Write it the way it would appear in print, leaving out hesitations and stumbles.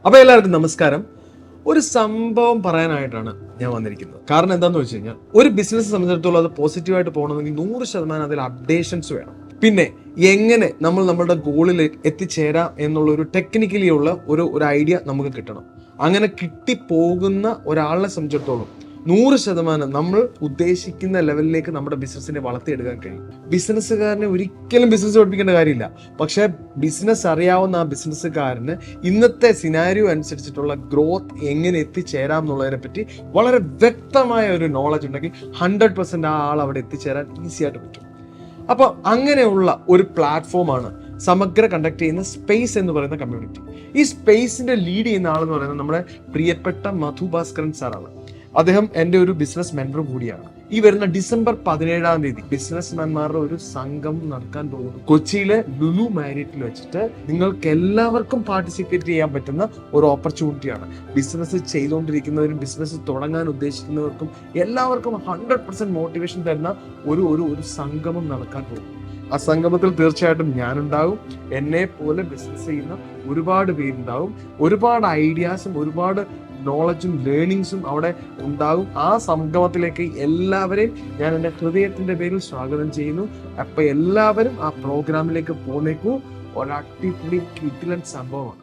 അപ്പോൾ എല്ലാവർക്കും നമസ്കാരം. ഒരു സംഭവം പറയാനായിട്ടാണ് ഞാൻ വന്നിരിക്കുന്നത്. കാരണം എന്താണെന്ന് വെച്ച് കഴിഞ്ഞാൽ ഒരു ബിസിനസ് സംബന്ധിച്ചിടത്തോളം അത് പോസിറ്റീവായിട്ട് പോകണമെങ്കിൽ 100% അതിൽ അപ്ഡേഷൻസ് വേണം. പിന്നെ എങ്ങനെ നമ്മളുടെ ഗോളിൽ എത്തിച്ചേരാം എന്നുള്ള ഒരു ടെക്നിക്കലി ഉള്ള ഒരു ഐഡിയ നമുക്ക് കിട്ടണം. അങ്ങനെ കിട്ടിപ്പോകുന്ന ഒരാളെ സംബന്ധിച്ചിടത്തോളം 100% നമ്മൾ ഉദ്ദേശിക്കുന്ന ലെവലിലേക്ക് നമ്മുടെ ബിസിനസ്സിനെ വളർത്തിയെടുക്കാൻ കഴിയും. ബിസിനസ്സുകാരനെ ഒരിക്കലും ബിസിനസ് പഠിപ്പിക്കേണ്ട കാര്യമില്ല. പക്ഷേ ബിസിനസ് അറിയാവുന്ന ആ ബിസിനസ്സുകാരന് ഇന്നത്തെ സിനാരിയോ അനുസരിച്ചിട്ടുള്ള ഗ്രോത്ത് എങ്ങനെ എത്തിച്ചേരാം എന്നുള്ളതിനെ പറ്റി വളരെ വ്യക്തമായ ഒരു നോളജ് ഉണ്ടെങ്കിൽ 100% ആ ആൾ അവിടെ എത്തിച്ചേരാൻ ഈസി ആയിട്ട് പറ്റും. അപ്പോൾ അങ്ങനെയുള്ള ഒരു പ്ലാറ്റ്ഫോമാണ് സമഗ്ര കണ്ടക്ട് ചെയ്യുന്ന സ്പേസ് എന്ന് പറയുന്ന കമ്മ്യൂണിറ്റി. ഈ സ്പേസിന്റെ ലീഡ് ചെയ്യുന്ന ആളെന്ന് പറയുന്നത് നമ്മുടെ പ്രിയപ്പെട്ട മധു ഭാസ്കരൻ സാറാണ്. അദ്ദേഹം എൻ്റെ ഒരു ബിസിനസ് മെന്റർ കൂടിയാണ്. ഈ വരുന്ന ഡിസംബർ 17 ബിസിനസ്മാൻമാരുടെ ഒരു സംഘം നടക്കാൻ പോകുന്നു. കൊച്ചിയിലെ ലുലു മാരിയറ്റിൽ വെച്ചിട്ട് നിങ്ങൾക്ക് എല്ലാവർക്കും പാർട്ടിസിപ്പേറ്റ് ചെയ്യാൻ പറ്റുന്ന ഒരു ഓപ്പർച്യൂണിറ്റിയാണ്. ബിസിനസ് ചെയ്തുകൊണ്ടിരിക്കുന്നവരും ബിസിനസ് തുടങ്ങാൻ ഉദ്ദേശിക്കുന്നവർക്കും എല്ലാവർക്കും 100% മോട്ടിവേഷൻ തരുന്ന ഒരു സംഗമം നടക്കാൻ പോകും. ആ സംഗമത്തിൽ തീർച്ചയായിട്ടും ഞാനുണ്ടാവും. എന്നെ പോലെ ബിസിനസ് ചെയ്യുന്ന ഒരുപാട് പേരുണ്ടാവും. ഒരുപാട് ഐഡിയാസും ഒരുപാട് നോളജും ലേണിങ്സും അവിടെ ഉണ്ടാകും. ആ സംഗമത്തിലേക്ക് എല്ലാവരെയും ഞാൻ എൻ്റെ ഹൃദയത്തിന്റെ പേരിൽ സ്വാഗതം ചെയ്യുന്നു. അപ്പൊ എല്ലാവരും ആ പ്രോഗ്രാമിലേക്ക് പോന്നേക്കൂ. ഒരു അടിപൊളി കിടിലൻ സംഭവമാണ്.